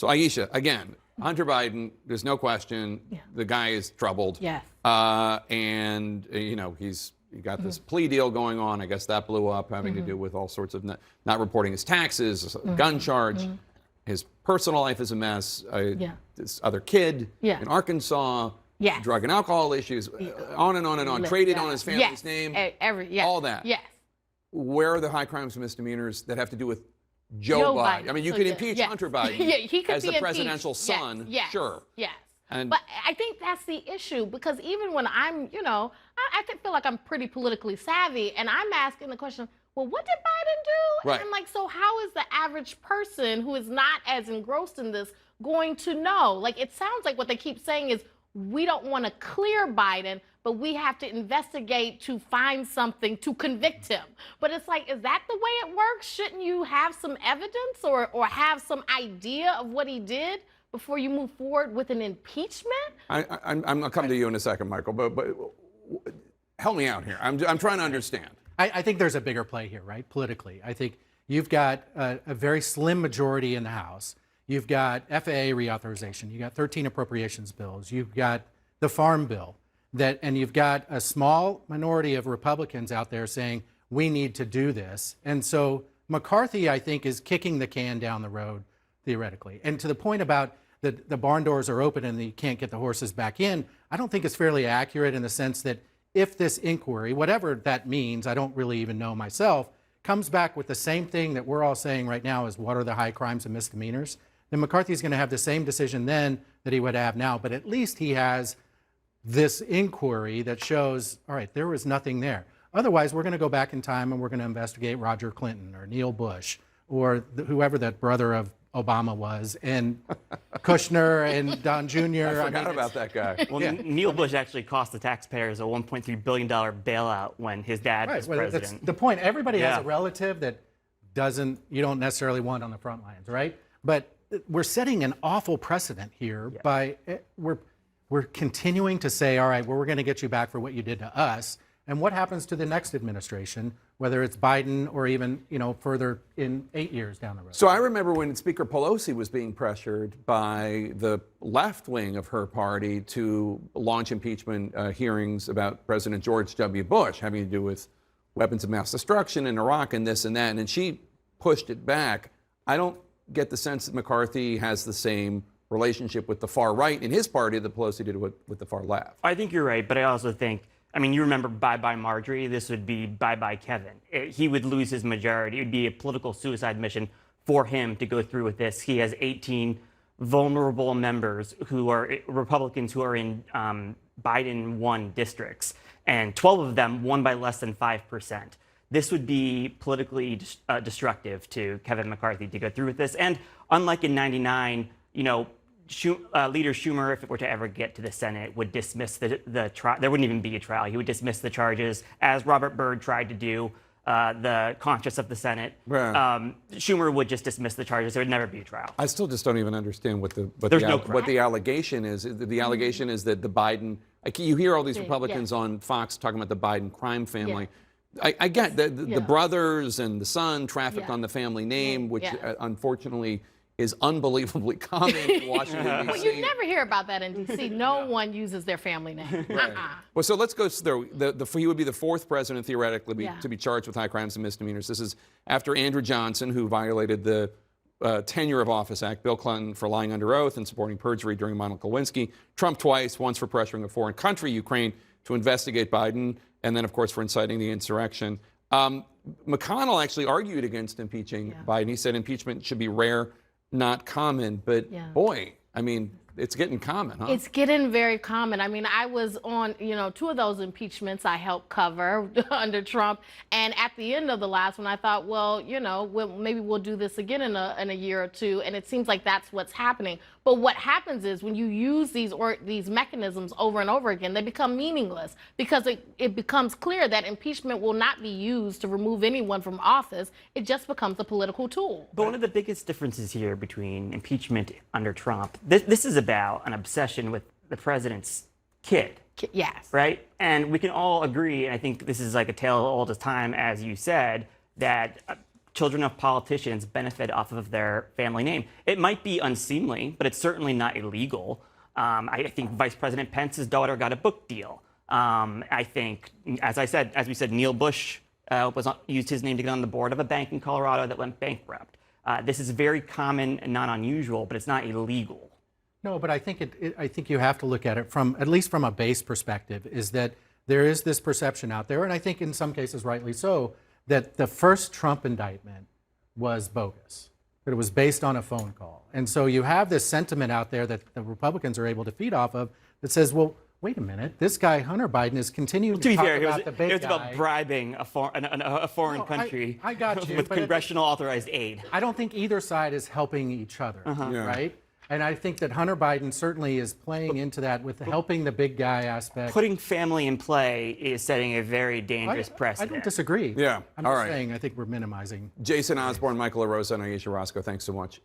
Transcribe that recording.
So Aisha, again, Hunter Biden, there's no question, the guy is troubled. Yes. And, he got this plea deal going on. I guess that blew up, having to do with all sorts of not reporting his taxes, a gun charge. His personal life is a mess. This other kid in Arkansas, drug and alcohol issues, on and on and on. Traded on his family's name, all that. Yes. Where are the high crimes and misdemeanors that have to do with Joe Biden? I mean, you could impeach Hunter Biden he could as the presidential son, sure. Yes. And but I think that's the issue, because even when I'm, I can feel like I'm pretty politically savvy, and I'm asking the question, well, what did Biden do? Right. And I'm like, so how is the average person who is not as engrossed in this going to know? Like, it sounds like what they keep saying is, we don't want to clear Biden, but we have to investigate to find something to convict him. But it's like, is that the way it works? Shouldn't you have some evidence or have some idea of what he did before you move forward with an impeachment? I'm going to come to you in a second, Michael, but help me out here. I'm trying to understand. I think there's a bigger play here, right, politically. I think you've got a very slim majority in the House. You've got FAA reauthorization. You've got 13 appropriations bills. You've got the Farm Bill. And you've got a small minority of Republicans out there saying, we need to do this. And so McCarthy, I think, is kicking the can down the road, theoretically. And to the point about the barn doors are open and you can't get the horses back in, I don't think it's fairly accurate, in the sense that if this inquiry, whatever that means, I don't really even know myself, comes back with the same thing that we're all saying right now is, what are the high crimes and misdemeanors, then McCarthy's going to have the same decision then that he would have now. But at least he has this inquiry that shows, all right, there was nothing there. Otherwise, we're going to go back in time and we're going to investigate Roger Clinton or Neil Bush or whoever that brother of Obama was, and Kushner and Don Jr. I forgot about that guy. Well, Neil Bush actually cost the taxpayers a $1.3 billion bailout when his dad was president. That's the point. Everybody has a relative that you don't necessarily want on the front lines, right? But we're setting an awful precedent here by we're continuing to say, all right, well, we're going to get you back for what you did to us. And what happens to the next administration, whether it's Biden or even, further in 8 years down the road? So I remember when Speaker Pelosi was being pressured by the left wing of her party to launch impeachment hearings about President George W. Bush, having to do with weapons of mass destruction in Iraq and this and that. And she pushed it back. I don't get the sense that McCarthy has the same relationship with the far right in his party that Pelosi did with the far left. I think you're right, but I also think, you remember bye-bye Marjorie, this would be bye-bye Kevin. He would lose his majority. It would be a political suicide mission for him to go through with this. He has 18 vulnerable members who are Republicans who are in Biden won districts, and 12 of them won by less than 5%. This would be politically destructive to Kevin McCarthy to go through with this. And unlike in '99, Leader Schumer, if it were to ever get to the Senate, would dismiss the trial. There wouldn't even be a trial. He would dismiss the charges, as Robert Byrd tried to do, the conscience of the Senate. Right. Schumer would just dismiss the charges. There would never be a trial. I still just don't even understand what the allegation is. The allegation is that the Biden. You hear all these Republicans on Fox talking about the Biden crime family. I get the brothers and the son trafficked on the family name, which unfortunately is unbelievably common in Washington, D.C. Well, you never hear about that in D.C. No one uses their family name. Right. Well, so let's go through. He would be the fourth president, theoretically, to be charged with high crimes and misdemeanors. This is after Andrew Johnson, who violated the Tenure of Office Act, Bill Clinton for lying under oath and supporting perjury during Monica Lewinsky, Trump twice, once for pressuring a foreign country, Ukraine, to investigate Biden, and then, of course, for inciting the insurrection. McConnell actually argued against impeaching Biden. He said impeachment should be rare, not common. But boy, it's getting common, huh? It's getting very common. I was on, two of those impeachments I helped cover under Trump. And at the end of the last one, I thought, well, maybe we'll do this again in a year or two. And it seems like that's what's happening. But what happens is when you use these mechanisms over and over again, they become meaningless, because it becomes clear that impeachment will not be used to remove anyone from office. It just becomes a political tool. But one of the biggest differences here between impeachment under Trump, this is about an obsession with the president's kid. Yes. Right? And we can all agree, and I think this is like a tale of all the time, as you said, that children of politicians benefit off of their family name. It might be unseemly, but it's certainly not illegal. I think Vice President Pence's daughter got a book deal. I think, as we said, Neil Bush used his name to get on the board of a bank in Colorado that went bankrupt. This is very common and not unusual, but it's not illegal. No, but I think I think you have to look at it from, at least from a base perspective, is that there is this perception out there, and I think in some cases rightly so, that the first Trump indictment was bogus, that it was based on a phone call. And so you have this sentiment out there that the Republicans are able to feed off of that says, well, wait a minute, this guy, Hunter Biden, is continuing to talk about the big guy. It was about bribing a foreign country I got you, with but congressional authorized aid. I don't think either side is helping each other, right? And I think that Hunter Biden certainly is playing into that with helping the big guy aspect. Putting family in play is setting a very dangerous I precedent. don't disagree. Yeah, I'm all just right. saying I think we're minimizing. Jason Osborne, Michael LaRosa, and Ayesha Roscoe, thanks so much.